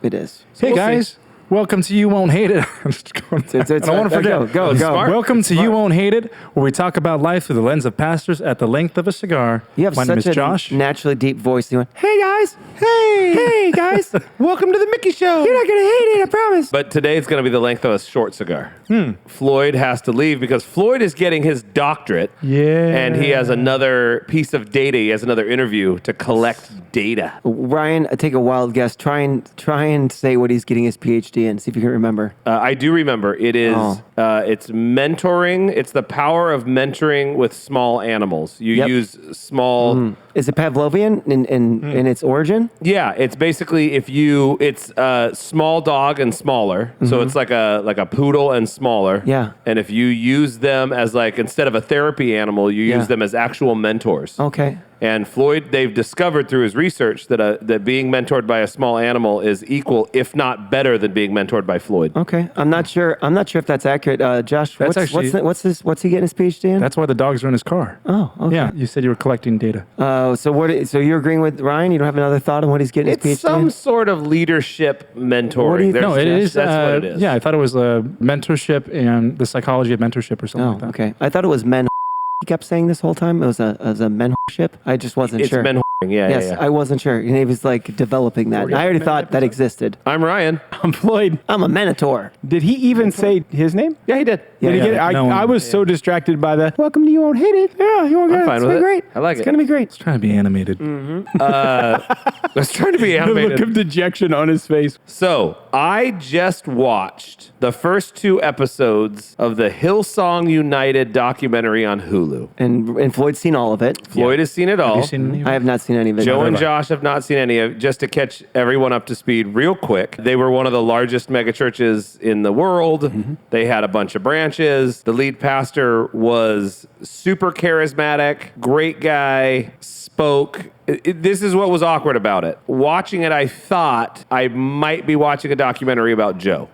It is. Hey, guys. Welcome to You Won't Hate It. I don't want to forget. Go. Welcome to You Won't Hate It, where we talk about life through the lens of pastors at the length of a cigar. You have My name is such a Josh. naturally deep voice. You went, Hey guys! Hey guys! Welcome to the Mickey Show. you're not gonna hate it, I promise. But today it's going to be the length of a short cigar. Floyd has to leave because Floyd is getting his doctorate. Yeah. And he has another piece of data. He has another interview to collect data. Ryan, take a wild guess. Try and say what he's getting his PhD in. See if you can remember. I do remember. It is. It's mentoring. It's the power of mentoring with small animals. You use small. Is it Pavlovian in its origin? Yeah, it's basically it's a small dog and smaller. So it's like a poodle and smaller. Yeah. And if you use them as instead of a therapy animal, you use them as actual mentors. Okay. And Floyd, they've discovered through his research that being mentored by a small animal is equal, if not better, than being mentored by Floyd. Okay. I'm not sure if that's accurate. Josh, That's what's he getting his PhD in? That's why the dogs are in his car. Oh, okay. Yeah, you said you were collecting data. So you're agreeing with Ryan? You don't have another thought on what he's getting his PhD It's some in? sort of leadership mentoring. What do you think? No, it is. That's what it is. Yeah, I thought it was mentorship and the psychology of mentorship or something like that. Okay. I thought it was men. He kept saying this whole time. It was a men ship. I just wasn't It's sure. men yeah, Yes, yeah. I wasn't sure. And he was developing that. I already thought that existed. I'm Ryan. I'm Floyd. I'm a Minotaur. Did he even say his name? Yeah, he did. Did he get it? I was so distracted by the welcome to You Won't Hate It. Yeah, you won't I'm hate it. fine It's with gonna it. be great. I like It's it. gonna be great. Trying to be animated. I was trying to be The look animated. of dejection on his face. So I just watched the first 2 episodes of the Hillsong United documentary on Hulu. And Floyd's seen all of it. Floyd has seen it all. Have you seen any of I it? have not seen any of it. Joe and Neither Josh have not seen any of it. Just to catch everyone up to speed real quick, they were one of the largest megachurches in the world. They had a bunch of branches. The lead pastor was super charismatic, great guy, spoke. This is what was awkward about it. Watching it, I thought I might be watching a documentary about Joe.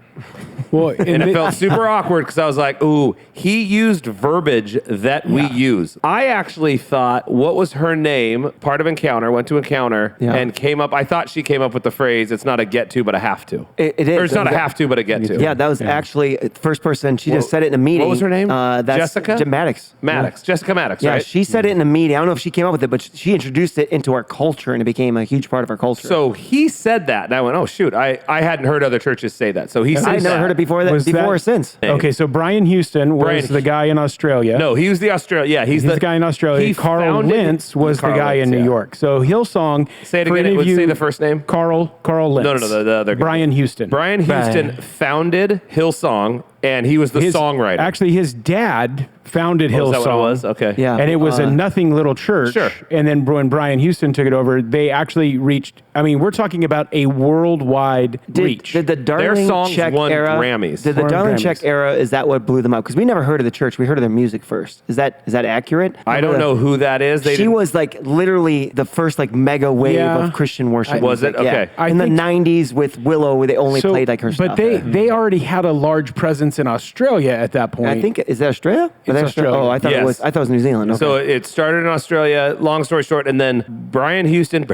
Well, And it felt super awkward because I was like, ooh, he used verbiage that we use. I actually thought, what was her name? Part of Encounter, went to Encounter, and came up, I thought she came up with the phrase, it's not a get to, but a have to. It is. Or it's not a have to, but a get to. Yeah, that was actually first person. She just said it in a meeting. What was her name? That's Jessica? Maddox. Maddox, Jessica Maddox, Yeah, right? she said it in a meeting. I don't know if she came up with it, but she introduced it into our culture, and it became a huge part of our culture. So he said that, and I went, oh, shoot, I hadn't heard other churches say that. So he said I never heard it before or since. Okay, so Brian Houston was the guy in Australia. No, he was the Australia. Yeah, he's the guy in Australia. He Carl founded- Lentz was the Carl guy Lentz, in New yeah. York. So Hillsong. Say it for again. any of Let's you- say the first name. Carl Lentz. No, the other guy. Brian Houston. Brian Houston founded Hillsong, and he was the songwriter. Actually, his dad founded Oh, Hillsong. is that what it was? Okay. Yeah. And it was a nothing little church. Sure. And then when Brian Houston took it over, they actually reached, we're talking about a worldwide reach. Did the Darling songs Check won era? Grammys. Did the Won Darling Grammys. Check era? Is that what blew them up? Because we never heard of the church. We heard of their music first. Is that accurate? I don't know who that is. She was literally the first mega wave Yeah. of Christian worship. Was it? music. Okay. Yeah. I In the think- 90s with Willow, where they only played her stuff. But they already had a large presence in Australia at that point. I think is that Australia? It's Australia. Oh, I thought Yes. it was New Zealand. Okay. So it started in Australia. Long story short, and then Brian Houston,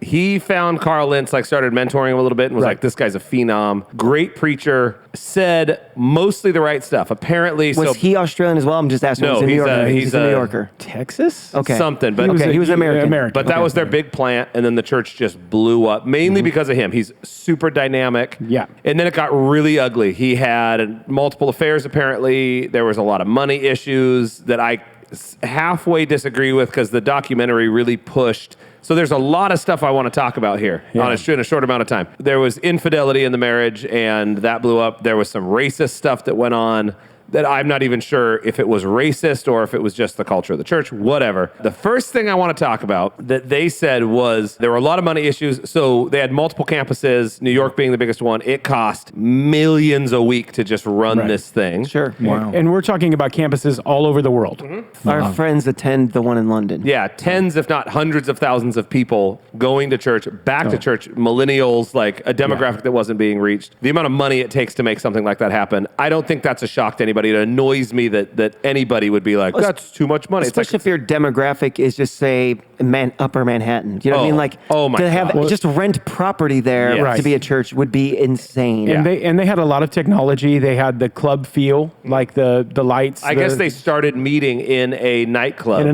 he found Carl Lentz, started mentoring him a little bit, and was like, "This guy's a phenom, great preacher." Said mostly the right stuff. Apparently, was he Australian as well? I'm just asking. No, he's a New he's Yorker. a- He's he's a New a- Yorker. Texas? Okay. something, but He was American. But that was their big plant, and then the church just blew up, mainly because of him. He's super dynamic. Yeah. And then it got really ugly. He had multiple affairs, apparently. There was a lot of money issues that I halfway disagree with because the documentary really pushed. So there's a lot of stuff I want to talk about here in a short amount of time. There was infidelity in the marriage, and that blew up. There was some racist stuff that went on that I'm not even sure if it was racist or if it was just the culture of the church, whatever. The first thing I want to talk about that they said was there were a lot of money issues. So they had multiple campuses, New York being the biggest one. It cost millions a week to just run this thing. Sure. Wow. And we're talking about campuses all over the world. Our friends attend the one in London. Yeah, tens, if not hundreds of thousands of people going to church, back to church, millennials, a demographic that wasn't being reached. The amount of money it takes to make something like that happen, I don't think that's a shock to anybody anybody. It annoys me that anybody would be like, that's too much money. Especially if your demographic is just, say, Upper Manhattan. You know what I mean? Like, to have just rent property there to be a church would be insane. And they had a lot of technology. They had the club feel, like the lights. I guess they started meeting in a nightclub.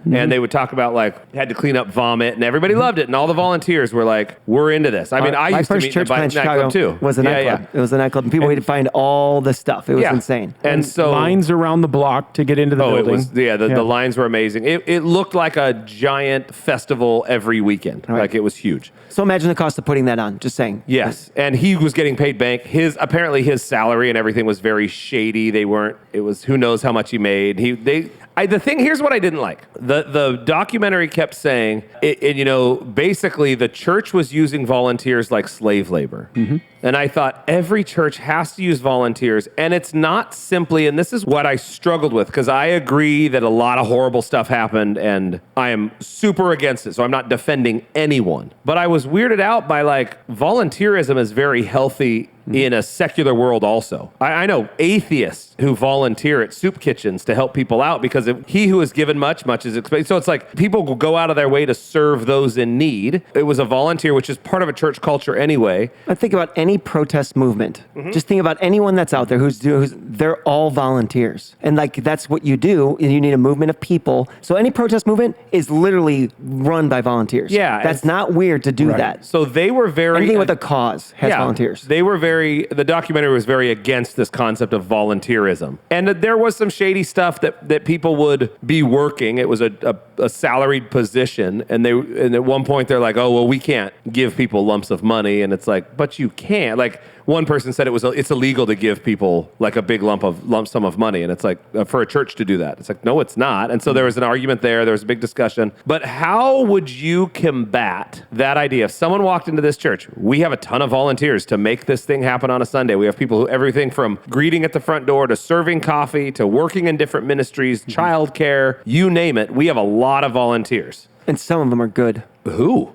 And they would talk about, like, had to clean up vomit, and everybody loved it. And all the volunteers were like, we're into this. I mean, I used to meet in a nightclub too. Was a nightclub. It was a nightclub. And people had to find all the stuff. It was insane. And so lines around the block to get into the building. The lines were amazing. It looked like a giant festival every weekend. Right. Like, it was huge. So imagine the cost of putting that on, just saying. Yes. And he was getting paid bank. Apparently his salary and everything was very shady. It was who knows how much he made. Here's what I didn't like. The documentary kept saying, basically the church was using volunteers like slave labor. Mm-hmm. And I thought every church has to use volunteers. And it's not simply, and this is what I struggled with, because I agree that a lot of horrible stuff happened and I am super against it. So I'm not defending anyone. But I was weirded out by, like, volunteerism is very healthy in a secular world also. I know atheists who volunteer at soup kitchens to help people out because he who is given much, much is expected. So it's like people will go out of their way to serve those in need. It was a volunteer, which is part of a church culture anyway. I think about any protest movement. Mm-hmm. Just think about anyone that's out there they're all volunteers. And, like, that's what you do. You need a movement of people. So any protest movement is literally run by volunteers. Yeah. That's not weird to do that. So they were anything with a cause has volunteers. They were the documentary was very against this concept of volunteerism. And there was some shady stuff that people would be working. It was a salaried position. And at one point they're like, oh, well, we can't give people lumps of money. And it's like, but you can't. Like, one person said it's illegal to give people, like, a big lump sum of money. And it's like, for a church to do that. It's like, no, it's not. And so there was an argument there. There was a big discussion. But how would you combat that idea? If someone walked into this church, we have a ton of volunteers to make this thing happen on a Sunday. We have people who, everything from greeting at the front door to serving coffee to working in different ministries, childcare, you name it. We have a lot of volunteers. And some of them are good. Who?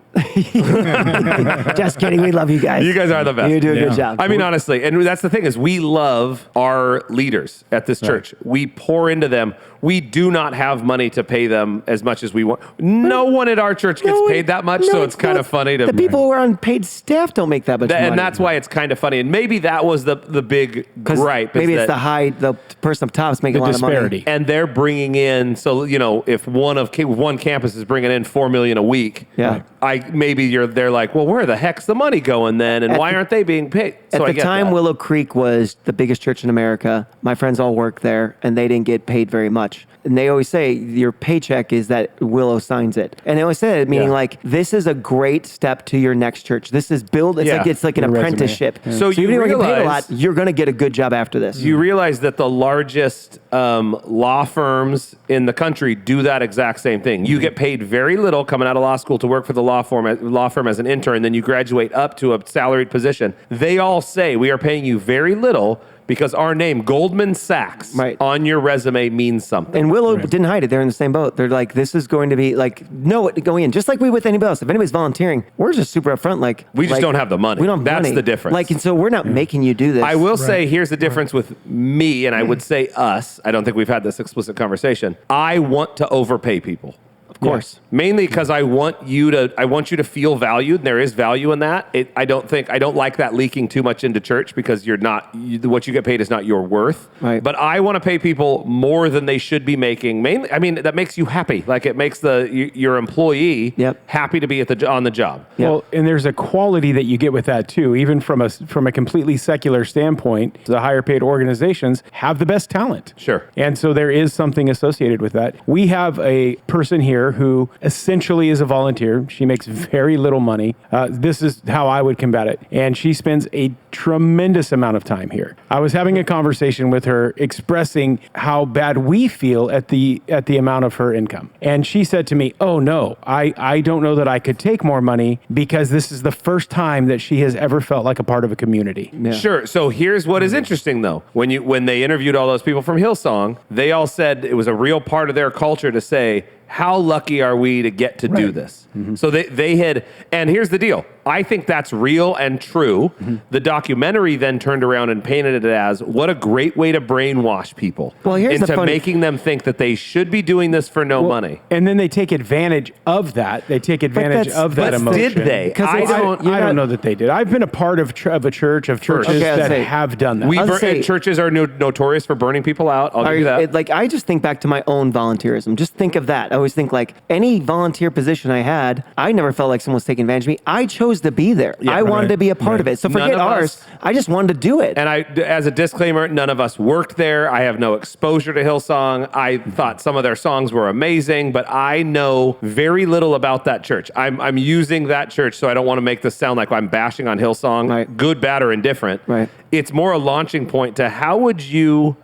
Just kidding. We love you guys. You guys are the best. You do a good job. I mean, honestly, and that's the thing is we love our leaders at this church. We pour into them. We do not have money to pay them as much as we want. No one at our church gets paid that much, so it's kind of funny to... The people who are on paid staff don't make that much money. And that's why it's kind of funny. And maybe that was the big gripe. Maybe it's the person up top is making a lot of money. And they're bringing in, so, if one campus is bringing in $4 million a week, they're like, well, where the heck's the money going then? And why aren't they being paid? So at the time, Willow Creek was the biggest church in America. My friends all worked there, and they didn't get paid very much. And they always say your paycheck is that Willow signs it. And they always say it, meaning like, this is a great step to your next church. This is it's like an apprenticeship. Yeah. So even when you get paid a lot, you're going to get a good job after this. You realize that the largest law firms in the country do that exact same thing. You get paid very little coming out of law school to work for the law firm as an intern, then you graduate up to a salaried position. They all say, we are paying you very little because our name, Goldman Sachs, on your resume means something. And Willow didn't hide it. They're in the same boat. They're like, this is going to be like, no, going in. Just like we with anybody else. If anybody's volunteering, we're just super upfront. Like, we just don't have the money. We don't have That's money. The difference. Like, and so we're not making you do this. I will say, here's the difference with me, and I would say us. I don't think we've had this explicit conversation. I want to overpay people. Of course. Yeah. Mainly because I want you to feel valued, and there is value in that. I don't like that leaking too much into church because what you get paid is not your worth. Right. But I want to pay people more than they should be making. Mainly, I mean, that makes you happy. Like, it makes your employee happy to be on the job. Yep. Well, and there's a quality that you get with that too. Even from a completely secular standpoint, the higher paid organizations have the best talent. Sure. And so there is something associated with that. We have a person here who essentially is a volunteer. She makes very little money. This is how I would combat it. And she spends a tremendous amount of time here. I was having a conversation with her expressing how bad we feel at the amount of her income. And she said to me, oh no, I don't know that I could take more money because this is the first time that she has ever felt like a part of a community. Yeah. Sure. So here's what is interesting though. When they interviewed all those people from Hillsong, they all said it was a real part of their culture to say, how lucky are we to get to do this? Mm-hmm. So they had, and here's the deal. I think that's real and true. The documentary then turned around and painted it as what a great way to brainwash people into making them think that they should be doing this for no money. And then they take advantage of that. They take advantage of that emotion. Did they? I don't know that they did. I've been a part of a church of churches that have done that. Churches are notorious for burning people out. I'll give you that. I just think back to my own volunteerism. Just think of that. I always think like any volunteer position I had, I never felt like someone was taking advantage of me. I chose to be there. I wanted to be a part of it. So forget ours. I just wanted to do it. And as a disclaimer, none of us worked there. I have no exposure to Hillsong. I thought some of their songs were amazing, but I know very little about that church. I'm using that church, so I don't want to make this sound like I'm bashing on Hillsong, good, bad, or indifferent. Right. It's more a launching point to how would you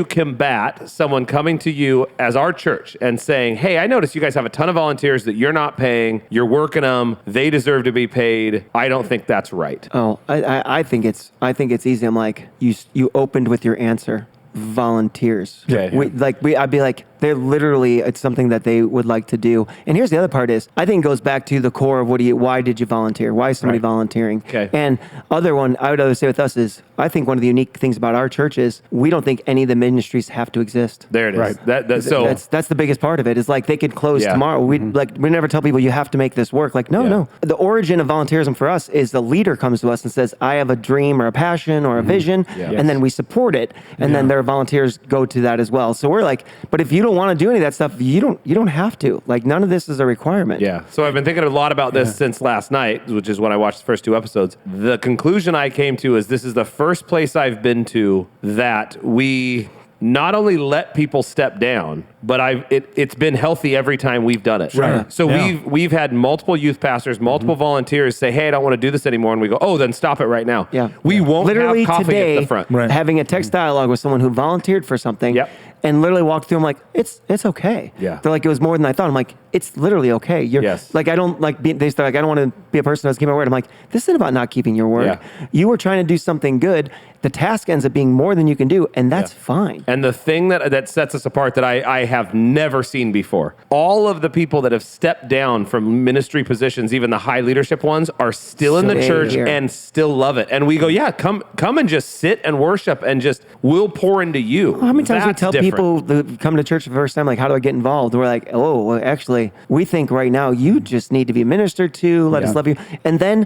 combat someone coming to you as our church and saying, hey, I noticed you guys have a ton of volunteers that you're not paying. You're working them. They deserve to be paid. I don't think that's right. Oh, I think it's easy. I'm like, you opened with your answer. Volunteers. I'd be like, they're literally, it's something that they would like to do. And here's the other part is, I think it goes back to the core of why did you volunteer? Why is somebody volunteering? Okay. And other one I would other say with us is, I think one of the unique things about our church is we don't think any of the ministries have to exist. There it is. Right. That's the biggest part of it. Is like they could close tomorrow. We never tell people you have to make this work. Like no. The origin of volunteerism for us is the leader comes to us and says, I have a dream or a passion or a vision, and then we support it, and then their volunteers go to that as well. So we're like, but if you don't want to do any of that stuff, you don't have to. Like none of this is a requirement. Yeah. So I've been thinking a lot about this since last night, which is when I watched the first 2 episodes. The conclusion I came to is this is the first place I've been to that we not only let people step down, but it's been healthy every time we've done it. Right. So we've had multiple youth pastors, multiple volunteers say, hey, I don't want to do this anymore. And we go, oh, then stop it right now. Yeah. We won't literally have coffee today, at the front. Having a text dialogue with someone who volunteered for something and literally walked through, I'm like, it's okay. Yeah. They're like, it was more than I thought. I'm like, it's literally okay. Like, I don't like, they start like, I don't want to be a person that's keeping my word. I'm like, this isn't about not keeping your word. Yeah. You were trying to do something good. The task ends up being more than you can do, and that's fine. And the thing that sets us apart that I have never seen before, all of the people that have stepped down from ministry positions, even the high leadership ones, are still in the church and still love it. And we go, come and just sit and worship and just we'll pour into you. How many times we tell people that come to church for the first time, like, how do I get involved? We're like, oh, well, actually, we think right now you just need to be ministered to. Let us love you. And then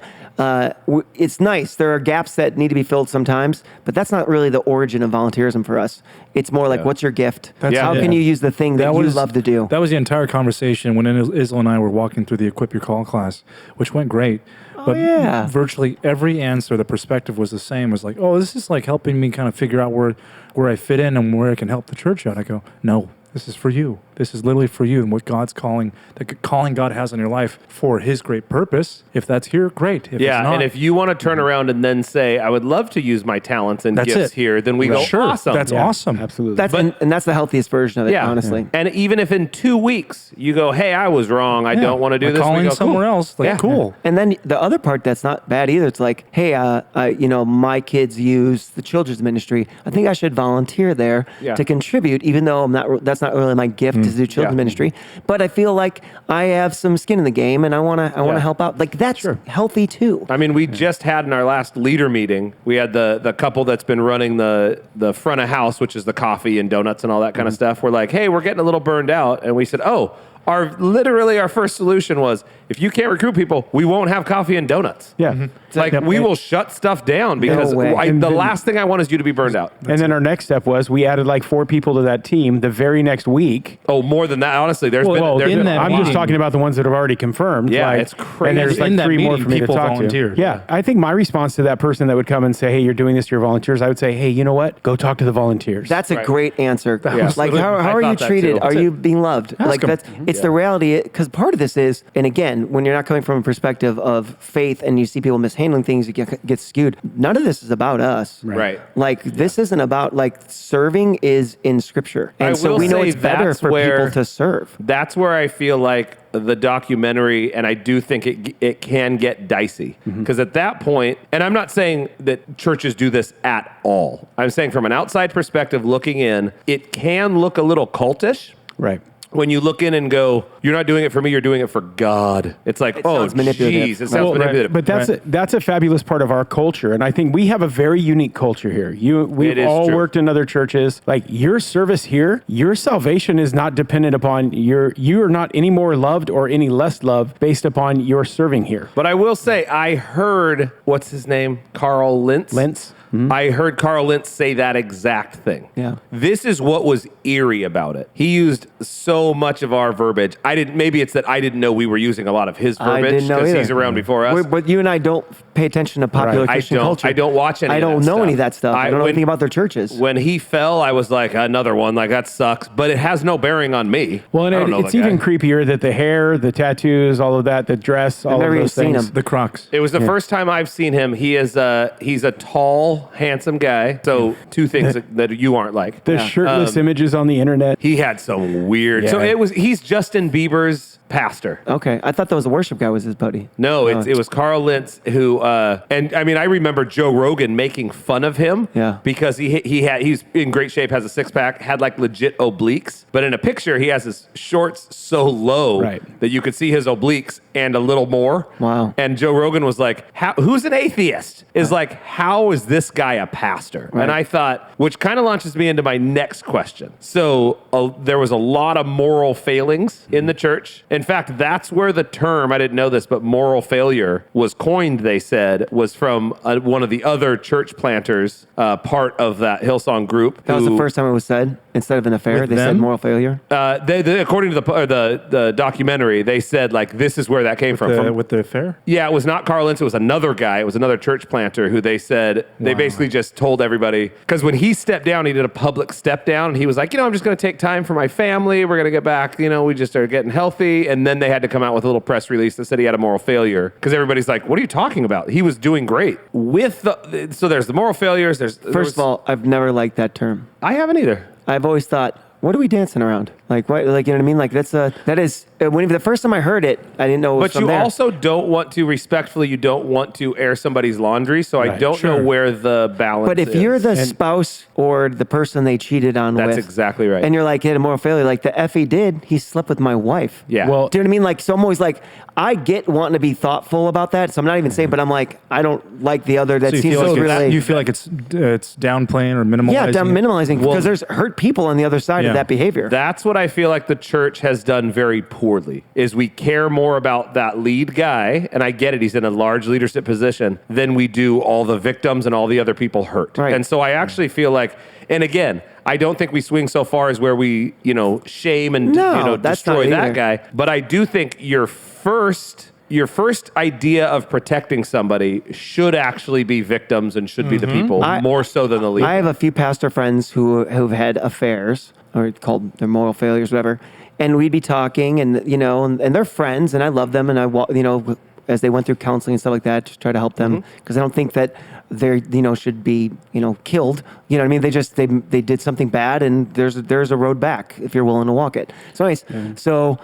it's nice. There are gaps that need to be filled sometimes, but that's not really the origin of volunteerism for us. It's more like, what's your gift? How can you use the thing that you love to do? That was the entire conversation when Isla and I were walking through the Equip Your Call class, which went great. But virtually every answer, the perspective was the same. It was like, oh, this is like helping me kind of figure out where I fit in and where I can help the church out. I go, no, this is for you. This is literally for you and what God's calling, the calling God has on your life for his great purpose. If that's here, great. If it's not, and if you want to turn around and then say, I would love to use my talents and gifts here, then we go, awesome. That's awesome. Absolutely. And that's the healthiest version of it, honestly. Yeah. And even if in 2 weeks you go, hey, I was wrong, I don't want to do this. Calling we go, somewhere else, like, cool. And then the other part that's not bad either, it's like, hey, my kids use the children's ministry. I think I should volunteer there to contribute, even though that's not really my gift to do children's ministry. But I feel like I have some skin in the game, and I want to help out. Like that's healthy too. I mean, we just had in our last leader meeting, we had the couple that's been running the front of house, which is the coffee and donuts and all that kind of stuff. We're like, hey, we're getting a little burned out, and we said, our first solution was, if you can't recruit people, we won't have coffee and donuts. Yeah. Mm-hmm. It's like we will shut stuff down because the last thing I want is you to be burned out. And then our next step was we added like 4 people to that team the very next week. Oh, more than that. Honestly, I'm just talking about the ones that have already confirmed. Yeah, it's crazy. And there's like 3 more for me to talk to. Yeah. I think my response to that person that would come and say, hey, you're doing this to your volunteers, I would say, hey, you know what? Go talk to the volunteers. That's a great answer. Like, how are you treated? Are you being loved? Like it's the reality. Because part of this is, and again, when you're not coming from a perspective of faith and you see people mishandling things, you get skewed. None of this is about us. Right. Like this isn't about serving is in Scripture, and so we know it's better for people to serve. That's where I feel like the documentary, and I do think it can get dicey because at that point, and I'm not saying that churches do this at all. I'm saying from an outside perspective, looking in, it can look a little cultish. Right. when you look in and go, you're not doing it for me, you're doing it for God. It's like, sounds manipulative. geez, it sounds manipulative. But that's a fabulous part of our culture, and I think we have a very unique culture here. We've all worked in other churches. Like your service here, your salvation is not dependent upon you are not any more loved or any less loved based upon your serving here. But I will say, I heard, what's his name? Carl Lentz? Lentz. I heard Carl Lentz say that exact thing. Yeah. This is what was eerie about it. He used so much of our verbiage. Maybe it's that I didn't know we were using a lot of his verbiage because he's around before us. But you and I don't pay attention to popular Christian culture. I don't watch any I of that don't know stuff. any of that stuff. I don't know anything about their churches. When he fell, I was like, another one. Like, that sucks. But it has no bearing on me. Well, and it's even creepier that the hair, the tattoos, all of that, the dress, all of those things. The Crocs. It was the first time I've seen him. He's a tall, handsome guy. So two things that you aren't like. The shirtless images on the internet. He had some weird. Yeah. So he's Justin Bieber's pastor. Okay, I thought that was the worship guy was his buddy. No, it was Carl Lentz who, and I mean, I remember Joe Rogan making fun of him. Yeah. Because he's in great shape, has a six pack, had like legit obliques, but in a picture he has his shorts so low that you could see his obliques and a little more. Wow. And Joe Rogan was like, "Who's an atheist?" Is like, how is this guy a pastor? Right. And I thought, which kind of launches me into my next question. So there was a lot of moral failings in the church. In fact, that's where the term, I didn't know this, but moral failure was coined, they said, was from one of the other church planters, part of that Hillsong group. That was the first time it was said. Instead of an affair, they said moral failure. They according to the documentary, they said, like, this is where that came from. With the affair? Yeah, it was not Carl Lentz. It was another guy. It was another church planter who they said, they basically just told everybody, because when he stepped down, he did a public step down, and he was like, I'm just going to take time for my family. We're going to get back. We just are getting healthy. And then they had to come out with a little press release that said he had a moral failure, because everybody's like, what are you talking about? He was doing great. So there's the moral failures. First of all, I've never liked that term. I haven't either. I've always thought, what are we dancing around? Like, what? Like, you know what I mean? Like, that is. When the first time I heard it, I didn't know. It was but you also don't want to respectfully. You don't want to air somebody's laundry. So I don't know where the balance. But if you're the spouse or the person they cheated on with, that's exactly right. And you're like, he had a moral failure. Like the F he did, he slept with my wife. Yeah. Well, do you know what I mean? Like, so I'm always like, I get wanting to be thoughtful about that. So I'm not even saying, but I'm like, I don't like the other. That So seems so really. you feel like it's downplaying or minimalizing. Yeah, minimalizing because there's hurt people on the other side of that behavior. That's what I feel like the church has done very poorly, is we care more about that lead guy, and I get it, he's in a large leadership position, than we do all the victims and all the other people hurt. Right. And so I actually feel like, and again, I don't think we swing so far as where we, shame and destroy that guy. But I do think your first idea of protecting somebody should actually be victims and should be the people more so than the leader. I have a few pastor friends who've had affairs, or called their moral failures, whatever. And we'd be talking, and and they're friends, and I love them, and I as they went through counseling and stuff like that, to try to help them, because I don't think that they should be killed. You know what I mean? They did something bad, and there's a road back if you're willing to walk it. So anyways,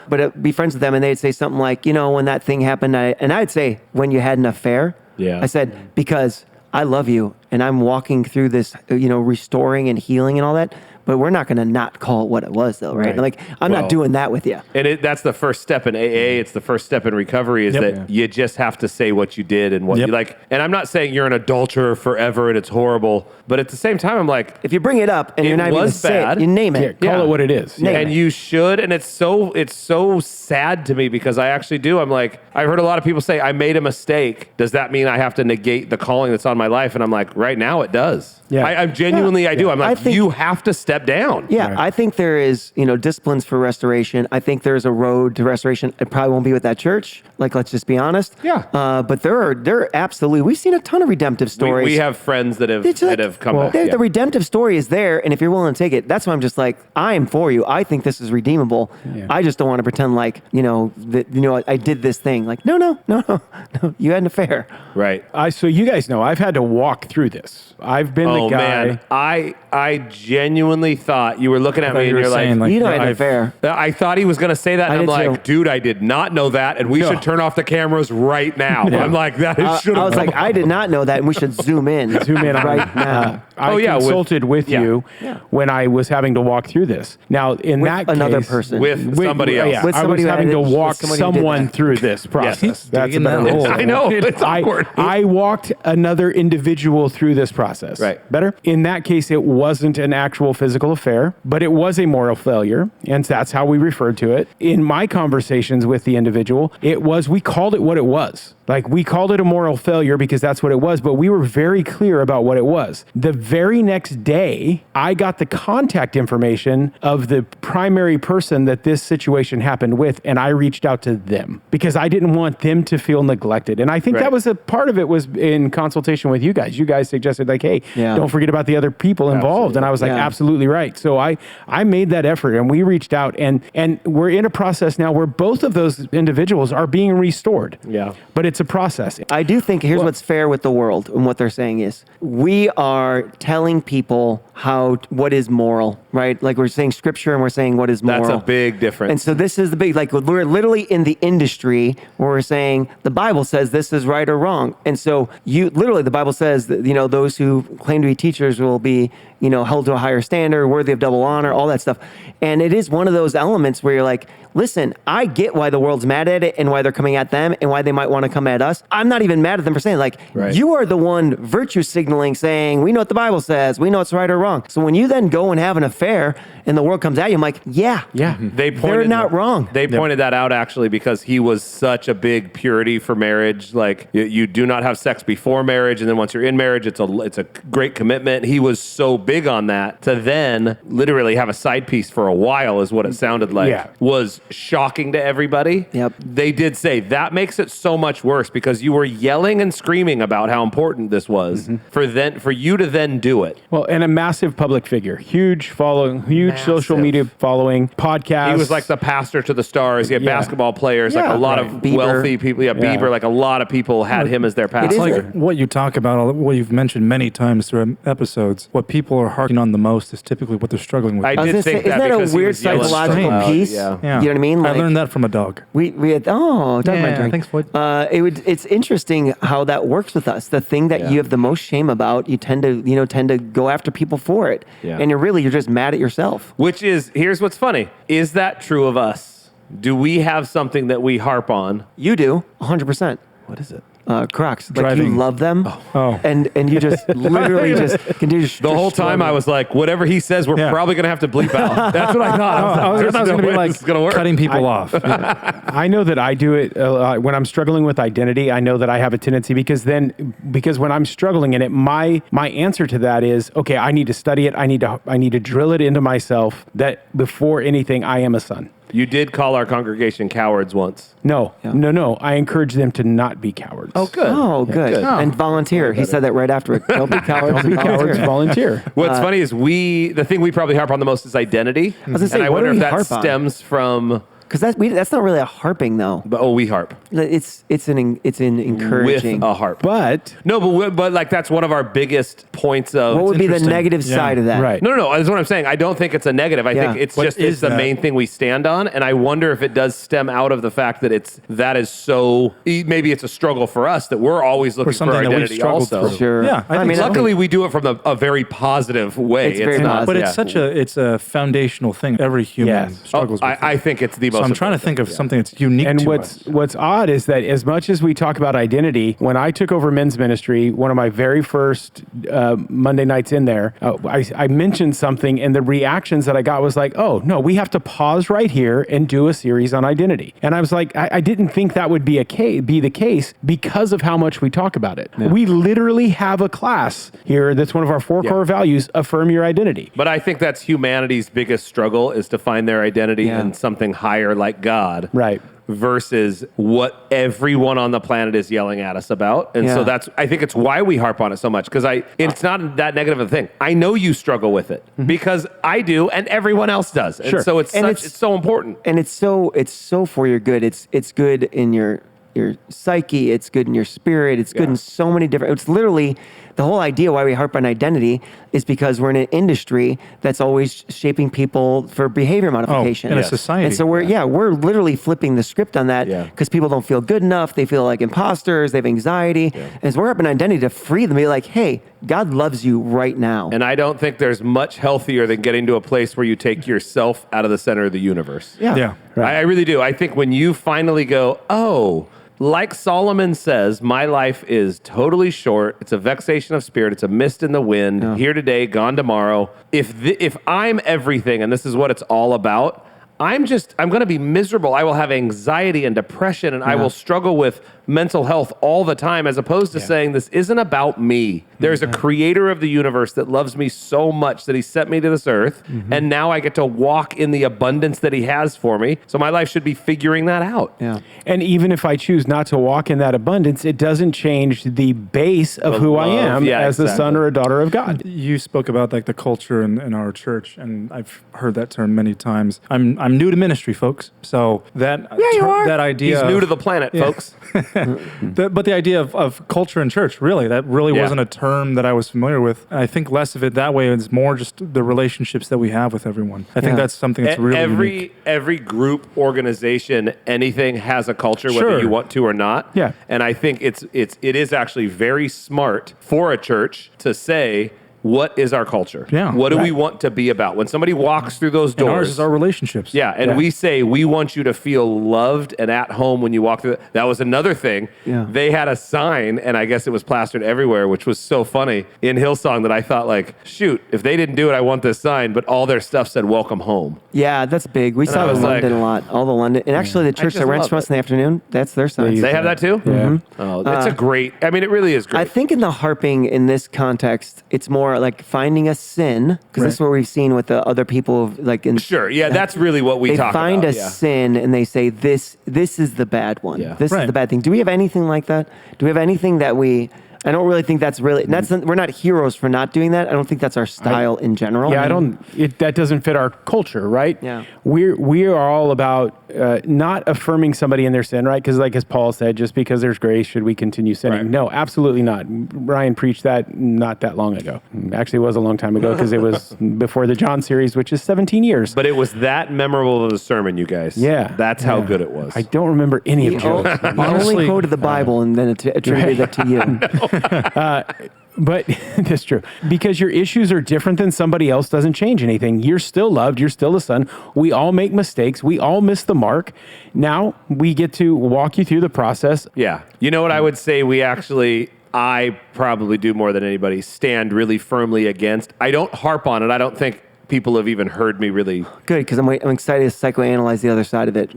but be friends with them, and they'd say something like, when that thing happened, and I'd say, when you had an affair, I said, because I love you, and I'm walking through this, restoring and healing and all that. But we're not going to not call it what it was, though, right? Like, I'm not doing that with you. And that's the first step in AA. It's the first step in recovery, is that you just have to say what you did and what you like. And I'm not saying you're an adulterer forever and it's horrible, but at the same time, I'm like, if you bring it up and you're not even saying it, you name it. Call it what it is. And you should. And it's so sad to me, because I actually do. I'm like, I've heard a lot of people say, I made a mistake. Does that mean I have to negate the calling that's on my life? And I'm like, right now it does. Yeah. I'm genuinely, I do. I'm like, you have to step down. Yeah, right. I think there is, disciplines for restoration. I think there's a road to restoration. It probably won't be with that church. Like, let's just be honest. Yeah. But there are absolutely, we've seen a ton of redemptive stories. We have friends that have come back. The redemptive story is there, and if you're willing to take it, that's why I'm just like, I am for you. I think this is redeemable. Yeah. I just don't want to pretend like, I did this thing. Like, no, you had an affair. Right. So you guys know, I've had to walk through this. I've been the guy. Man. I genuinely genuinely thought you were looking at me and you're saying, like, You know, I had an affair. I thought he was going to say that. And I'm did like, too. dude, I did not know that. And we should turn off the cameras right now. I'm like, that should I have was like, I did not know that, and we should zoom in. right now. I consulted with you when I was having to walk through this. Now, in that another case, person. with somebody else. With I was somebody who having had to it, walk with somebody who did someone that. through this process. That's a digging better that word. hole. I know. It's awkward. I walked another individual through this process. Right. Better? In that case, it wasn't an actual physical affair, but it was a moral failure. And that's how we referred to it. In my conversations with the individual, we called it what it was. Like, we called it a moral failure because that's what it was, but we were very clear about what it was. The very next day, I got the contact information of the primary person that this situation happened with, and I reached out to them because I didn't want them to feel neglected. And I think that was a part of it was in consultation with you guys. You guys suggested like, hey, don't forget about the other people involved. And I was like, absolutely right. So I made that effort and we reached out and we're in a process now where both of those individuals are being restored. Yeah. But it's a process. I do think here's what's fair with the world, and what they're saying is we are telling people what is moral, right? Like, we're saying scripture and we're saying what is moral. That's a big difference. And so this is the big, like, we're literally in the industry where we're saying the Bible says this is right or wrong. And so the Bible says that, those who claim to be teachers will be, held to a higher standard, worthy of double honor, all that stuff. And it is one of those elements where you're like, listen, I get why the world's mad at it and why they're coming at them and why they might want to come at us. I'm not even mad at them for saying, like, you are the one virtue signaling, saying, we know what the Bible says, we know it's right or wrong. So when you then go and have an affair and the world comes at you, I'm like, yeah. They're not wrong. They pointed that out actually because he was such a big purity for marriage. Like, you do not have sex before marriage, and then once you're in marriage, it's a great commitment. He was so big on that to then literally have a side piece for a while is what it sounded like. Was shocking to everybody. Yep. They did say that makes it so much worse because you were yelling and screaming about how important this was for you to then do it. Well, and a massive public figure, huge following, huge social media following, podcast. He was like the pastor to the stars. He had basketball players, like a lot of Bieber. wealthy people. Yeah, Bieber, like a lot of people had him as their pastor. It's like what you talk about, what you've mentioned many times through episodes. What people are harking on the most is typically what they're struggling with. I was did gonna think say, that isn't that a because he weird was yelling psychological loud. piece? Yeah. Yeah. You know what I mean? I Like, learned that from a dog. we had talk about drink. Thanks, Floyd. It's interesting how that works with us. The thing that you have the most shame about, you tend to go after people for it, and you're just mad at yourself. Which is, here's what's funny. Is that true of us? Do we have something that we harp on? You do 100%. What is it? Crocs. Like, Driving. you love them, Oh. and you just literally just continue to The whole time I was like, whatever he says, we're probably going to have to bleep out. That's what I thought. I was going to be like this is gonna work. cutting people off. I know that I do it when I'm struggling with identity. I know that I have a tendency because when I'm struggling in it, my answer to that is, okay, I need to study it. I need to drill it into myself that before anything, I am a son. You did call our congregation cowards once. No. I encourage them to not be cowards. Oh, good. Oh, good. And volunteer. He said that right after it. Don't be cowards. Don't be cowards, volunteer. What's funny is the thing we probably harp on the most is identity. I was gonna say, and I what wonder do if we that harp on? stems from, Because that's not really a harping though. but we harp It's an encouraging. with a harp. But No, but like that's one of our biggest points of. What would be the interesting. negative Yeah. side of that? Right. No, that's what I'm saying. I don't think it's a negative. I think it's What just is it's the that? main thing we stand on, and I wonder if it does stem out of the fact that that is so. Maybe it's a struggle for us that we're always looking for something that we've identity. struggled Also, through. Sure. Yeah, I think mean, so. luckily we do it from a very positive way. It's very not, positive. But yeah. it's a foundational thing. Every human Yes. struggles with. I think it's the most. So I'm trying to think of something that's unique And to us. what's odd is that as much as we talk about identity, when I took over men's ministry, one of my very first Monday nights in there, I mentioned something, and the reactions that I got was like, "Oh no, we have to pause right here and do a series on identity." And I was like, I didn't think that would be the case because of how much we talk about it. Yeah. We literally have a class here that's one of our four core values: affirm your identity. But I think that's humanity's biggest struggle is to find their identity Yeah. in something higher like God. Right. Versus what everyone on the planet is yelling at us about. And so I think it's why we harp on it so much. Because it's not that negative of a thing. I know you struggle with it because I do and everyone else does. And so it's so important. And it's so for your good. It's good in your psyche. It's good in your spirit. It's good in so many different. It's literally the whole idea why we harp on identity is because we're in an industry that's always shaping people for behavior modification. In a society. And so we're literally flipping the script on that because people don't feel good enough. They feel like imposters. They have anxiety. Yeah. And so we're harping on identity to free them. Be like, hey, God loves you right now. And I don't think there's much healthier than getting to a place where you take yourself out of the center of the universe. Yeah. Right. I really do. I think when you finally go, oh, like Solomon says, my life is totally short. It's a vexation of spirit. It's a mist in the wind. Here today, gone tomorrow. If I'm everything, and this is what it's all about, I'm going to be miserable. I will have anxiety and depression, and I will struggle with mental health all the time, as opposed to saying, this isn't about me. There's a creator of the universe that loves me so much that he sent me to this earth, and now I get to walk in the abundance that he has for me. So my life should be figuring that out. Yeah. And even if I choose not to walk in that abundance, it doesn't change the base of who I am as a son or a daughter of God. You spoke about like the culture in our church, and I've heard that term many times. I'm new to ministry, folks. So that idea. He's new to the planet, folks. But the idea of culture in church, really, that really wasn't a term that I was familiar with. I think less of it that way. It's more just the relationships that we have with everyone. I think that's something that's really unique. Every group, organization, anything has a culture, whether you want to or not. Yeah. And I think it is actually very smart for a church to say, what is our culture? Yeah. What do we want to be about? When somebody walks through those doors. And ours is our relationships. Yeah. And we say, we want you to feel loved and at home when you walk through. That was another thing. Yeah. They had a sign, and I guess it was plastered everywhere, which was so funny in Hillsong that I thought, like, shoot, if they didn't do it, I want this sign. But all their stuff said, welcome home. Yeah, that's big. We saw it in London a lot. All the London. And actually, the church that rents from us in the afternoon, that's their sign. They have that too? Yeah. Oh, it's a great, I mean, it really is great. I think in the harping in this context, it's more like finding a sin, because this is what we've seen with the other people. Like in that's really what we talk about. They find a sin and they say, this is the bad one. Yeah. This is the bad thing. Do we have anything like that? Do we have anything that I don't really think that's really. We're not heroes for not doing that. I don't think that's our style in general. Yeah, that doesn't fit our culture, right? Yeah, we are all about not affirming somebody in their sin, right? Because, like as Paul said, just because there's grace, should we continue sinning? Right. No, absolutely not. Ryan preached that not that long ago. Actually, it was a long time ago because it was before the John series, which is 17 years. But it was that memorable of a sermon, you guys. Yeah, that's how good it was. I don't remember any of Joe's. Only quoted the Bible and then attributed it to you. But that's true. Because your issues are different than somebody else doesn't change anything. You're still loved. You're still a son. We all make mistakes. We all miss the mark. Now we get to walk you through the process. Yeah. You know what I would say I probably do more than anybody, stand really firmly against. I don't harp on it. I don't think people have even heard me really. Good, because I'm excited to psychoanalyze the other side of it.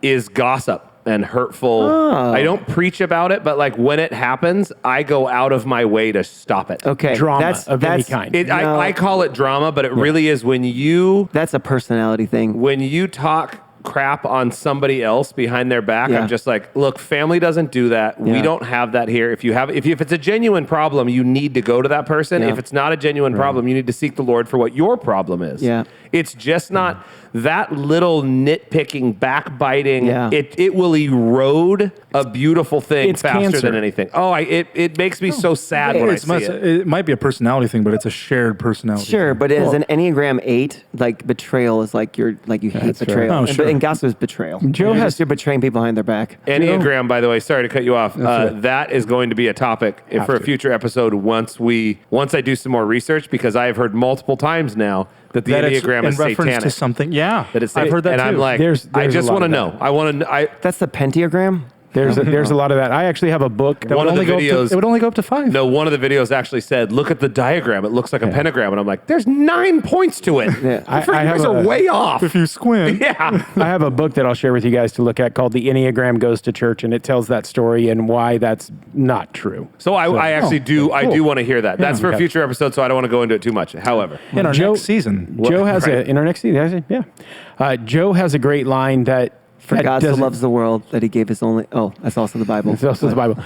Is gossip and hurtful. I don't preach about it, but like when it happens, I go out of my way to stop it. Okay. Drama of any kind. I call it drama, but it really is when you... That's a personality thing. When you talk crap on somebody else behind their back, I'm just like, look, family doesn't do that. We don't have that here. If it's a genuine problem, you need to go to that person. If it's not a genuine problem, you need to seek the Lord for what your problem is. Yeah. It's just not that little nitpicking, backbiting. Yeah. It will erode a beautiful thing It's faster cancer. than anything. It makes me so sad when I see it. It might be a personality thing, but it's a shared personality. Sure, but as an Enneagram 8, like betrayal is like you hate betrayal. Oh, sure. And gossip is betrayal. Joe You're betraying people behind their back. Enneagram, by the way, sorry to cut you off. That is going to be a topic for a future episode once I do some more research, because I have heard multiple times now that the Enneagram is in reference satanic. to something. Yeah, That it's I've heard that and too. I'm like, I just want to know. I want to. That's the pentagram? There's a lot of that. I actually have a book. One of the videos. It would only go up to 5. No, one of the videos actually said, "Look at the diagram. It looks like a pentagram." And I'm like, "There's 9 points to it. Yeah. You guys are way off." If you squint. Yeah. I have a book that I'll share with you guys to look at called "The Enneagram Goes to Church," and it tells that story and why that's not true. So I actually do want to hear that. That's for a future episode, so I don't want to go into it too much. However, In our next season. Joe has in our next season. Yeah, Joe has a great line that. For God so loves the world that he gave his only... Oh, that's also the Bible. It's also the Bible.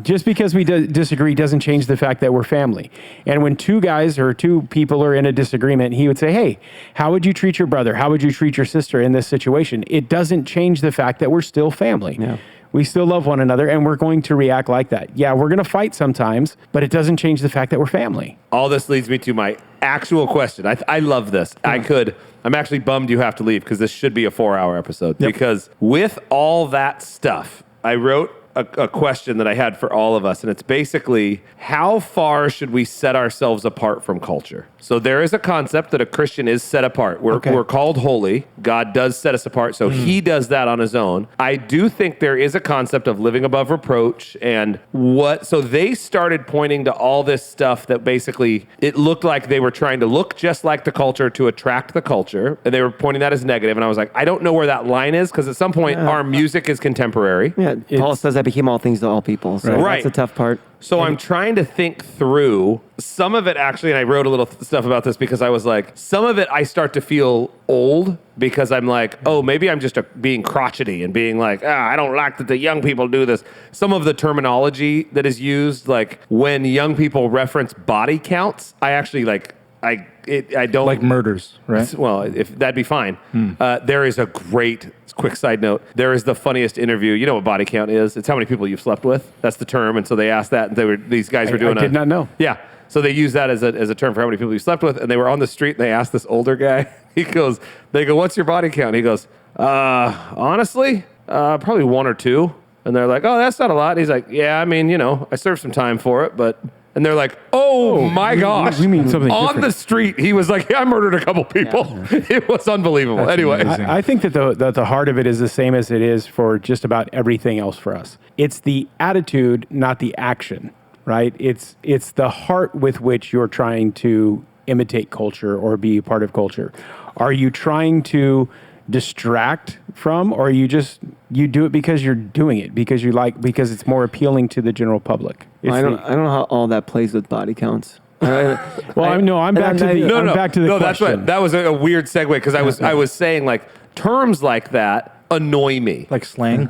Just because we disagree doesn't change the fact that we're family. And when two guys or two people are in a disagreement, he would say, hey, how would you treat your brother? How would you treat your sister in this situation? It doesn't change the fact that we're still family. Yeah. We still love one another, and we're going to react like that. Yeah, we're going to fight sometimes, but it doesn't change the fact that we're family. All this leads me to my actual question. I love this. I'm actually bummed you have to leave because this should be a 4-hour episode. Yep. Because with all that stuff, I wrote a question that I had for all of us, and it's basically, how far should we set ourselves apart from culture? So there is a concept that a Christian is set apart. We're called holy. God does set us apart, so he does that on his own. I do think there is a concept of living above reproach, and so they started pointing to all this stuff that basically, it looked like they were trying to look just like the culture to attract the culture, and they were pointing that as negative, and I was like, I don't know where that line is, because at some point, our music is contemporary. Yeah, Paul says I became all things to all people. So that's the tough part. So I'm trying to think through some of it actually, and I wrote a little stuff about this because I was like, some of it I start to feel old because I'm like, oh, maybe I'm just being crotchety and being like, I don't like that the young people do this. Some of the terminology that is used, like when young people reference body counts, I actually I don't like murders, right? Well, if that'd be fine. There is a great quick side note. There is the funniest interview. You know what body count is? It's how many people you've slept with. That's the term. And so they asked that. And these guys were doing. I did not know. Yeah. So they use that as a term for how many people you slept with. And they were on the street and they asked this older guy. They go, what's your body count? He goes, honestly, probably 1 or 2. And they're like, oh, that's not a lot. And he's like, yeah, I mean, I served some time for it, but. And they're like, oh my gosh. We mean something on different. the street, he was like, I murdered a couple people. Yeah. It was unbelievable. That's anyway. amazing. I think that the heart of it is the same as it is for just about everything else for us. It's the attitude, not the action, right? It's the heart with which you're trying to imitate culture or be part of culture. Are you trying to distract from, or you do it because you're doing it because it's more appealing to the general public? I don't know how all that plays with body counts. I'm back to the question. That was a weird segue because I was saying like terms like that annoy me, like slang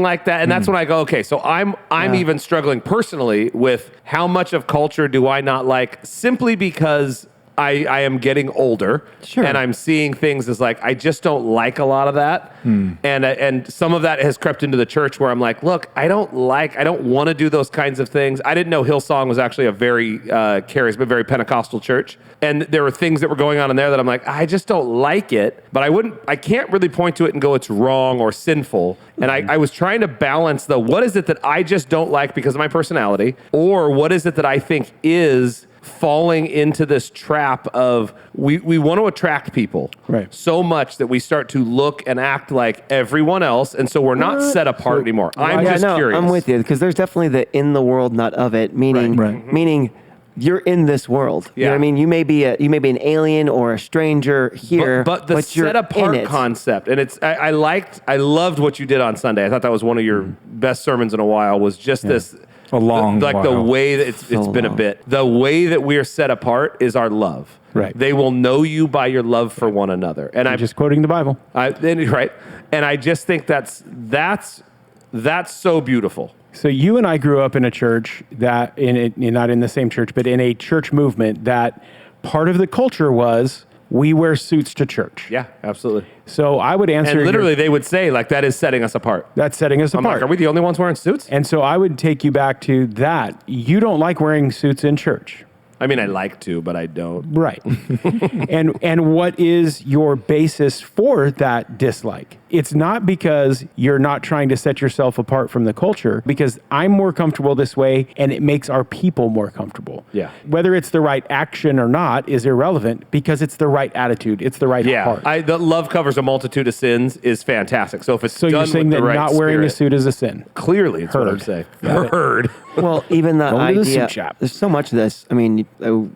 like that, and that's when I go, okay, so I'm even struggling personally with how much of culture do I not like simply because I am getting older, and I'm seeing things as like, I just don't like a lot of that. And some of that has crept into the church where I'm like, look, I don't want to do those kinds of things. I didn't know Hillsong was actually a very charismatic, very Pentecostal church. And there were things that were going on in there that I'm like, I just don't like it, but I can't really point to it and go, it's wrong or sinful. And I was trying to balance what is it that I just don't like because of my personality, or what is it that I think is falling into this trap of we want to attract people so much that we start to look and act like everyone else, and so we're not set apart anymore. I'm just curious. I'm with you because there's definitely the in the world, not of it, meaning you're in this world. You know what I mean? You may be an alien or a stranger here, but the set apart concept, and it's I loved what you did on Sunday. I thought that was one of your best sermons in a while. Was just this. A long while. The way that it's been a bit. The way that we're set apart is our love. Right. They will know you by your love for one another. And I'm just quoting the Bible. Right. And I just think that's so beautiful. So you and I grew up in a church not in the same church, but in a church movement that part of the culture was we wear suits to church. Yeah, absolutely. So I would answer. And literally, they would say, like, that is setting us apart. That's setting us apart. Like, are we the only ones wearing suits? And so I would take you back to that. You don't like wearing suits in church. I mean, I like to, but I don't. Right. And what is your basis for that dislike? It's not because you're not trying to set yourself apart from the culture, because I'm more comfortable this way and it makes our people more comfortable. Yeah. Whether it's the right action or not is irrelevant because it's the right attitude. It's the right heart. The love covers a multitude of sins is fantastic. So if it's done you're saying with that the right not wearing a suit is a sin? Clearly, it's what I'm saying. Heard. Well, even the Going to the idea, suit shop. there's so much of this. I mean,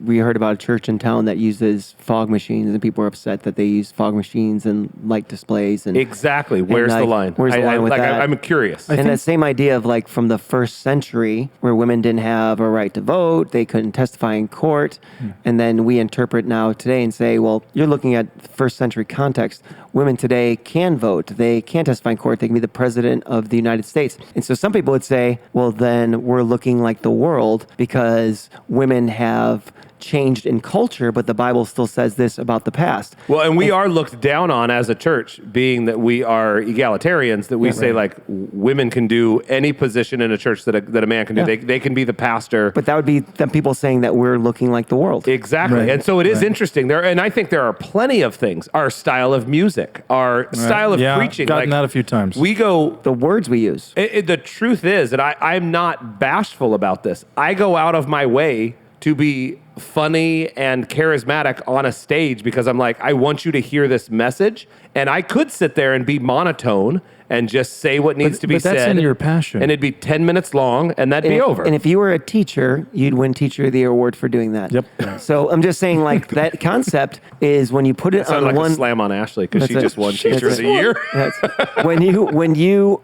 we heard about a church in town that uses fog machines, and people are upset that they use fog machines and light displays. And exactly. Where's the line? Where's the line with that? I'm curious. And that same idea of like from the first century where women didn't have a right to vote, they couldn't testify in court. And then we interpret now today and say, well, you're looking at first century context. Women today can vote. They can testify in court. They can be the president of the United States. And so some people would say, well, then we're looking like the world because women have changed in culture, but the Bible still says this about the past. Well, and we are looked down on as a church, being that we are egalitarians, that we say like women can do any position in a church that a man can do. Yeah. They can be the pastor. But that would be them people saying that we're looking like the world. Exactly. Right. And so it is interesting there. And I think there are plenty of things, our style of music, our style of preaching. Gotten that a few times. We go, The words we use. the truth is that I'm not bashful about this. I go out of my way to be funny and charismatic on a stage because I'm like, I want you to hear this message. And I could sit there and be monotone and just say what needs to be said. But that's in your passion. And it'd be 10 minutes long and that'd be over. And if you were a teacher, you'd win Teacher of the Year award for doing that. Yep. So I'm just saying, like, that concept is when you put it Sounded on like one. a slam on Ashley because she That's it. just won Teacher of That's the Year.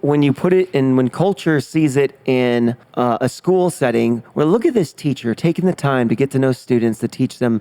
when you put it in, when culture sees it in a school setting, well, look at this teacher taking the time to get to know students, to teach them,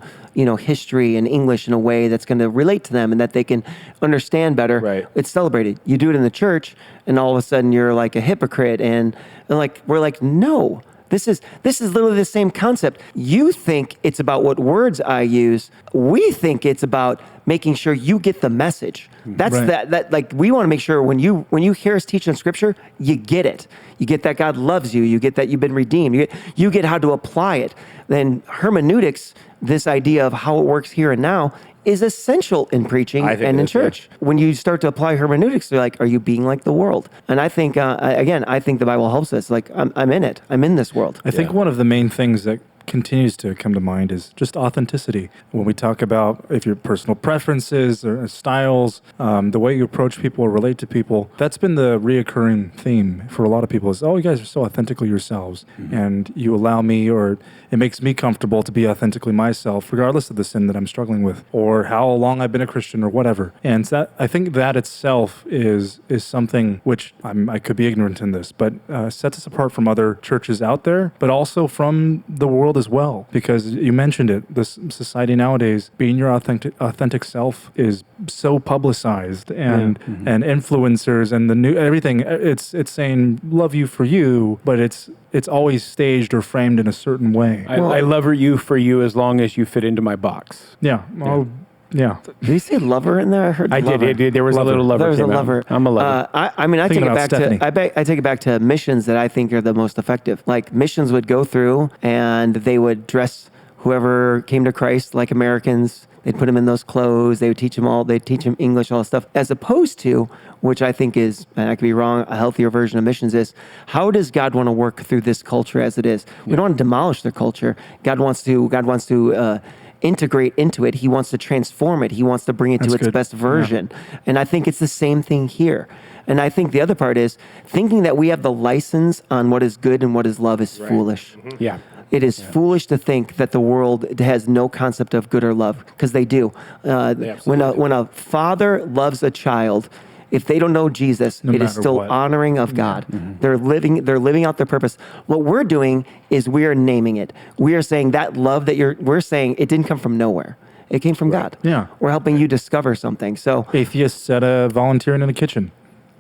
history and English in a way that's going to relate to them and that they can understand better. Right. It's celebrated. You do it in the church, and all of a sudden you're like a hypocrite, and like we're like, no. This is literally the same concept. You think it's about what words I use. We think it's about making sure you get the message. That's Right. that like we want to make sure when you hear us teach in Scripture, you get it. You get that God loves you. You get that you've been redeemed. You get how to apply it. Then hermeneutics, this idea of how it works here and now, is essential in preaching I think and it in is, church. When you start to apply hermeneutics, you're like, are you being like the world? And I think, I think the Bible helps us. Like, I'm in it. I'm in this world. I think one of the main things that continues to come to mind is just authenticity. When we talk about if your personal preferences or styles, the way you approach people or relate to people, that's been the reoccurring theme for a lot of people is, oh, you guys are so authentically yourselves. And you allow me, or it makes me comfortable to be authentically myself, regardless of the sin that I'm struggling with or how long I've been a Christian or whatever. And that, I think that itself is something which I could be ignorant in this, but sets us apart from other churches out there, but also from the world as well. Because you mentioned it, this society nowadays, being your authentic self is so publicized, and and influencers and the new everything. It's saying love you for you, but it's always staged or framed in a certain way. I love you for you as long as you fit into my box. Yeah. Well, yeah. Did you say lover in there? I heard lover. I did. There was a little lover. There was a came out. lover. I'm a lover. I mean, I take Thinking it about back Stephanie. I take it back to missions that I think are the most effective. Like missions would go through and they would dress whoever came to Christ like Americans. They'd put them in those clothes. They would teach them they'd teach them English, all that stuff. As opposed to, which I think is, and I could be wrong, a healthier version of missions is, how does God want to work through this culture as it is? We don't want to demolish their culture. God wants to integrate into it. He wants to transform it. He wants to bring it to That's its good. best version. And I think it's the same thing here. And I think the other part is thinking that we have the license on what is good and what is love is foolish. Yeah. It is foolish to think that the world has no concept of good or love, because they do. When a father loves a child, if they don't know Jesus, No it is matter still what. honoring of God. They're living out their purpose. What we're doing is we are naming it. We are saying that love we're saying it didn't come from nowhere. It came from God. Yeah. We're helping you discover something. So Atheists at a volunteering in a kitchen.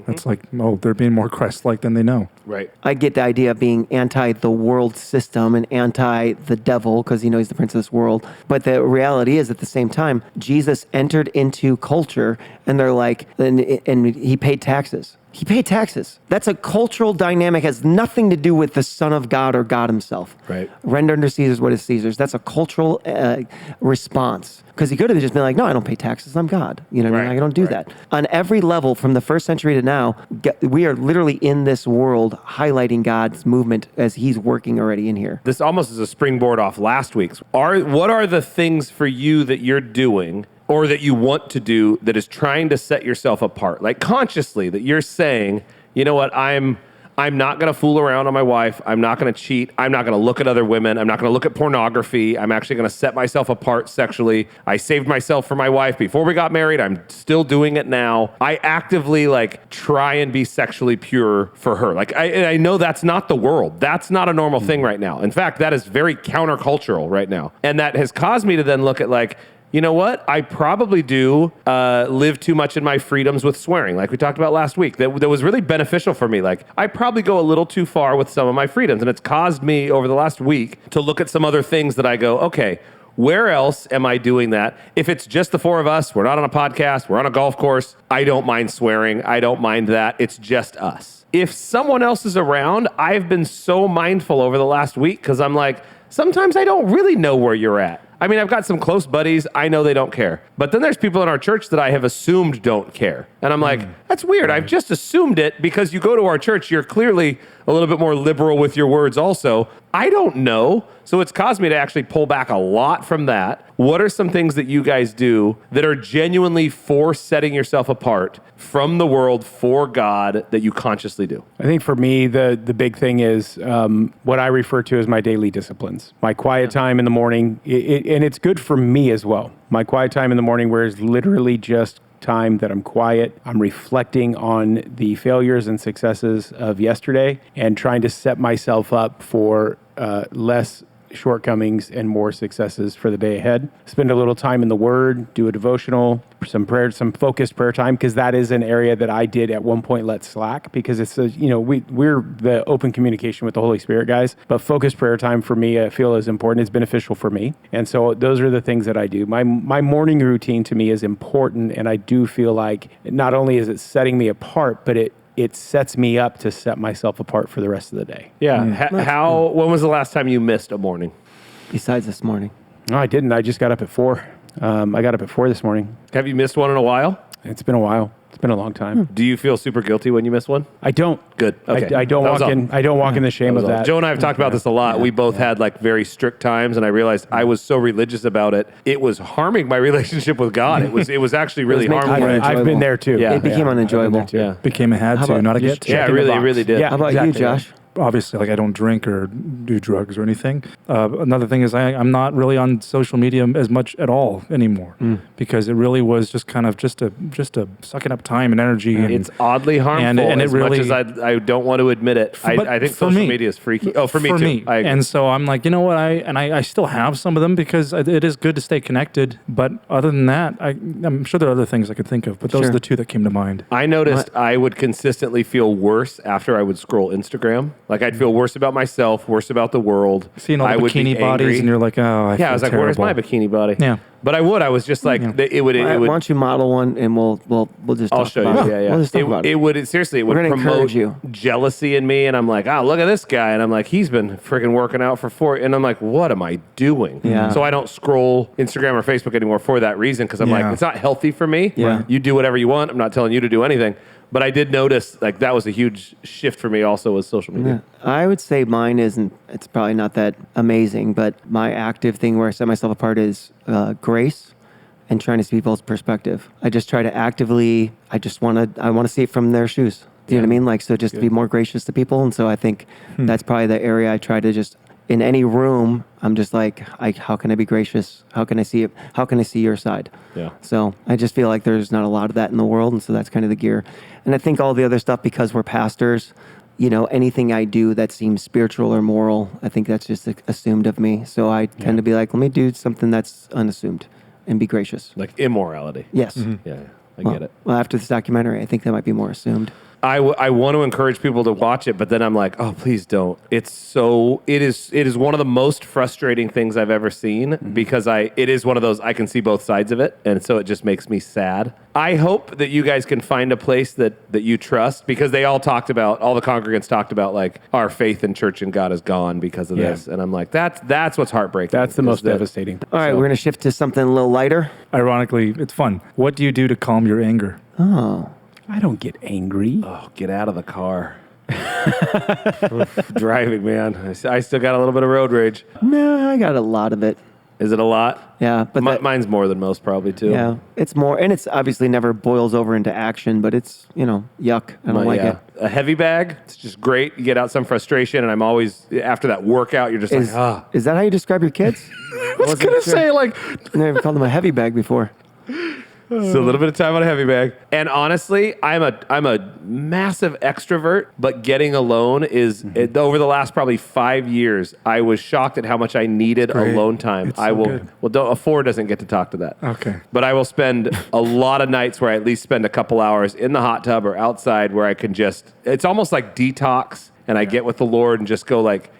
That's like, oh, they're being more Christ-like than they know. Right. I get the idea of being anti the world system and anti the devil because he's the prince of this world. But the reality is, at the same time, Jesus entered into culture, and they're like, and he paid taxes. He paid taxes. That's a cultural dynamic. Has nothing to do with the Son of God or God himself. Right. Render unto Caesar's what is Caesar's. That's a cultural response. Because he could have just been like, no, I don't pay taxes. I'm God. You know what I mean? Right. I don't do that. On every level, from the first century to now, we are literally in this world highlighting God's movement as he's working already in here. This almost is a springboard off last week's. What are the things for you that you're doing or that you want to do that is trying to set yourself apart? Like consciously that you're saying, you know what, I'm not going to fool around on my wife. I'm not going to cheat. I'm not going to look at other women. I'm not going to look at pornography. I'm actually going to set myself apart sexually. I saved myself for my wife before we got married. I'm still doing it now. I actively try and be sexually pure for her. I know that's not the world. That's not a normal thing right now. In fact, that is very countercultural right now. And that has caused me to then look at you know what? I probably do live too much in my freedoms with swearing, like we talked about last week. That was really beneficial for me. I probably go a little too far with some of my freedoms, and it's caused me over the last week to look at some other things that I go, okay, where else am I doing that? If it's just the four of us, we're not on a podcast, we're on a golf course, I don't mind swearing. I don't mind that. It's just us. If someone else is around, I've been so mindful over the last week because I'm like, sometimes I don't really know where you're at. I mean, I've got some close buddies. I know they don't care. But then there's people in our church that I have assumed don't care. And I'm like, that's weird. I've just assumed it because you go to our church. You're clearly a little bit more liberal with your words also. I don't know. So it's caused me to actually pull back a lot from that. What are some things that you guys do that are genuinely for setting yourself apart from the world for God that you consciously do? I think for me, the big thing is what I refer to as my daily disciplines. My quiet time in the morning, and it's good for me as well. My quiet time in the morning where it's literally just time that I'm quiet. I'm reflecting on the failures and successes of yesterday and trying to set myself up for less shortcomings and more successes for the day ahead. Spend a little time in the Word, do a devotional, some prayer, some focused prayer time, because that is an area that I did at one point let slack because it's we're the open communication with the Holy Spirit guys, but focused prayer time for me I feel is important. It's beneficial for me, and so those are the things that I do. My morning routine to me is important, and I do feel like not only is it setting me apart, but it sets me up to set myself apart for the rest of the day. Yeah. When was the last time you missed a morning? Besides this morning. No, I didn't. I just got up at 4. I got up at 4 this morning. Have you missed one in a while? It's been a while. It's been a long time. Do you feel super guilty when you miss one? I don't. Good. Okay. I don't walk in the shame of that. Joe and I have talked about this a lot. Yeah. We both had like very strict times, and I realized I was so religious about it. It was harming my relationship with God. It was actually really harmful. I've been there too. Yeah. It became unenjoyable. Yeah. Became a had to, not a get to. Yeah, it really did. Yeah. How about you, Josh? Obviously, like I don't drink or do drugs or anything. Another thing is I'm not really on social media as much at all anymore because it really was just kind of just a sucking up time and energy. And it's oddly harmful and as much as I don't want to admit it. I think social media is freaky. Oh, for me too. And so I'm like, you know what? I still have some of them because it is good to stay connected. But other than that, I'm sure there are other things I could think of. But those are the two that came to mind. I noticed I would consistently feel worse after I would scroll Instagram. Like I'd feel worse about myself, worse about the world. Seeing all the bikini bodies, and you're like, oh, I feel I was like, terrible. where's my bikini body? Yeah. But I was just like, it would. Why don't you model one, and we'll just. I'll show you. Yeah. We'll just talk about it. It would seriously. It would promote jealousy in me, and I'm like, look at this guy, and I'm like, he's been freaking working out for 4, and I'm like, what am I doing? Yeah. So I don't scroll Instagram or Facebook anymore for that reason because I'm like, it's not healthy for me. Yeah. You do whatever you want. I'm not telling you to do anything. But I did notice like that was a huge shift for me also with social media. Yeah. I would say mine isn't, it's probably not that amazing, but my active thing where I set myself apart is grace and trying to see people's perspective. I just try to actively, I want to see it from their shoes. Do you know what I mean? Like, so just to be more gracious to people. And so I think that's probably the area I try to just, in any room, I'm just like, how can I be gracious? How can I see it? How can I see your side? Yeah. So I just feel like there's not a lot of that in the world. And so that's kind of the gear. And I think all the other stuff, because we're pastors, anything I do that seems spiritual or moral, I think that's just assumed of me. So I tend to be like, let me do something that's unassumed and be gracious. Like immorality. Yes. Yeah, I get it. Well, after this documentary, I think that might be more assumed. I want to encourage people to watch it, but then I'm like, oh, please don't. It is one of the most frustrating things I've ever seen because it is one of those, I can see both sides of it. And so it just makes me sad. I hope that you guys can find a place that you trust because they all the congregants talked about like our faith in church and God is gone because of this. And I'm like, that's what's heartbreaking. That's the most devastating. All right, we're going to shift to something a little lighter. Ironically, it's fun. What do you do to calm your anger? Oh. I don't get angry. Oh, get out of the car. Driving, man. I still got a little bit of road rage. No, I got a lot of it. Is it a lot? Yeah. But mine's more than most probably, too. Yeah. It's more, and it's obviously never boils over into action, but it's, yuck. I don't like it. A heavy bag, it's just great. You get out some frustration, and I'm always, after that workout, you're just Is that how you describe your kids? I was going to say, like... I never called them a heavy bag before. So a little bit of time on a heavy bag. And honestly, I'm a massive extrovert, but getting alone is over the last probably 5 years, I was shocked at how much I needed alone time. It's so good. A 4 doesn't get to talk to that. Okay. But I will spend a lot of nights where I at least spend a couple hours in the hot tub or outside where I can it's almost like detox. and I get with the Lord and just go like,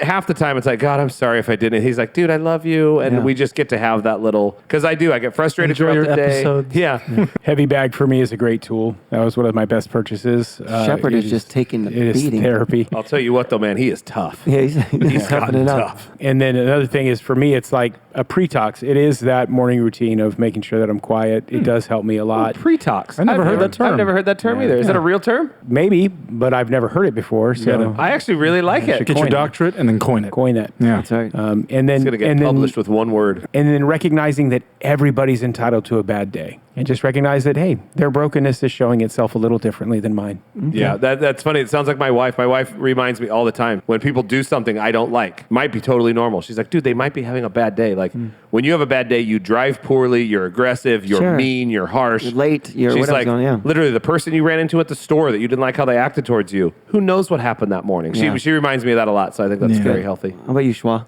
half the time it's like, God, I'm sorry if I didn't. And he's like, dude, I love you. And we just get to have that little, because I get frustrated throughout the day. Episodes. Yeah. Heavy bag for me is a great tool. That was one of my best purchases. Shepherd is just taking the beating. It is therapy. I'll tell you what though, man, he is tough. Yeah, he's toughing gotten it up. tough. And then another thing is for me, it's like a pre-tox. It is that morning routine of making sure that I'm quiet. It does help me a lot. Pre-tox. I never heard that term. I've never heard that term either. Is that a real term? Maybe, but I've never heard it before. So I actually really like it. Get your doctorate and then coin it. coin that. Yeah. That's right. And then It's going to get and then- published with one word. And then recognizing that everybody's entitled to a bad day. And just recognize that, hey, their brokenness is showing itself a little differently than mine. Yeah, that's funny. It sounds like my wife. My wife reminds me all the time when people do something I don't like. Might be totally normal. She's like, dude, they might be having a bad day. Like when you have a bad day, you drive poorly, you're aggressive, you're Sure. mean, you're harsh. You're late, you're She's whatever's like, going on, yeah. literally the person you ran into at the store that you didn't like how they acted towards you. Who knows what happened that morning? Yeah. She reminds me of that a lot. So I think that's Yeah. very healthy. How about you, Schwa?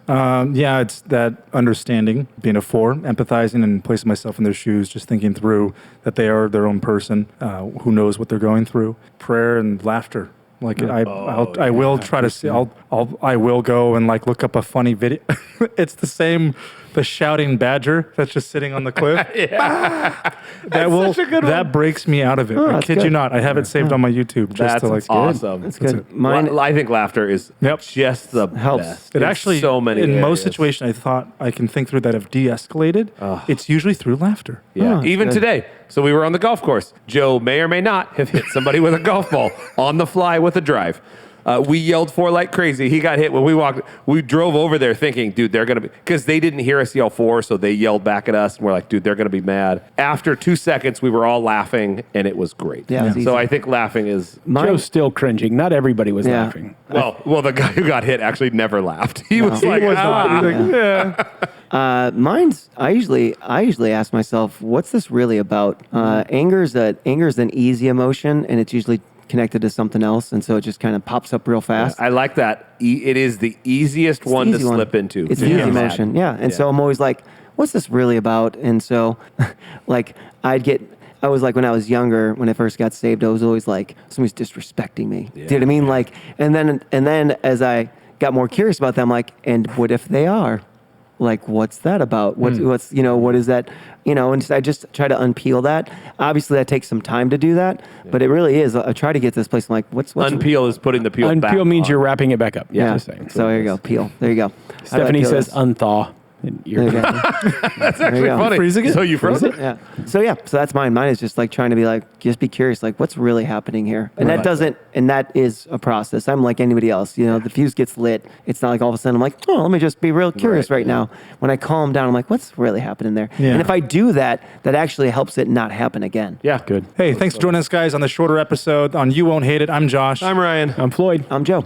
Yeah, it's that understanding, being a 4, empathizing and placing myself in their shoes, just thinking through that they are their own person who knows what they're going through. Prayer and laughter. Like I will try to see. I will go and like look up a funny video. It's the same. The shouting badger that's just sitting on the cliff. That breaks me out of it. I that's kid you good. not. I have it saved on my YouTube just That's to like. awesome. That's good. Mine, I think laughter is just the Helps. best. It in actually, so many in most areas. situations, I thought I can think through that have de-escalated. It's usually through laughter. Yeah, Oh, even good. today. So we were on the golf course. Joe may or may not have hit somebody with a golf ball on the fly with a drive. We yelled for like crazy. He got hit when we walked. We drove over there thinking, dude, they're going to be, because they didn't hear us yell for, so they yelled back at us. And we're like, dude, they're going to be mad. After 2 seconds, we were all laughing, and it was great. Yeah, it's easy. So I think laughing is, Joe's still cringing. Not everybody was Yeah. laughing. well, the guy who got hit actually never laughed. He was like, mine's. I usually ask myself, what's this really about? Anger's an easy emotion, and it's usually connected to something else, and so it just kind of pops up real fast. I like that. It is the easiest one to Easy one. slip into. It's an easy emotion, yeah. And so I'm always like, what's this really about? And so, like, I was like, when I was younger, when I first got saved, I was always like, somebody's disrespecting me. Do you know what I mean? Like, and then as I got more curious about them, like, and what if they are? Like, what's that about? What's what is that? And I just try to unpeel that. Obviously, that takes some time to do that, but it really is. I try to get to this place. I'm like, what's Unpeel is putting the peel back Unpeel means on. you're wrapping it back up. yeah. Just saying. So there you go, peel. There you go. Stephanie How do I peel says this? unthaw. And There you you're go. That's actually go. funny. Freezing it? So you froze it? Yeah. So that's mine. Mine is just like trying to be like, just be curious, like what's really happening here. And that is a process. I'm like anybody else. The fuse gets lit. It's not like all of a sudden I'm like, oh, let me just be real curious right now. When I calm down, I'm like, what's really happening there? Yeah. And if I do that, that actually helps it not happen again. Yeah. good. Hey, thanks for joining us, guys, on the shorter episode on You Won't Hate It. I'm Josh. I'm Ryan. I'm Floyd. I'm Joe.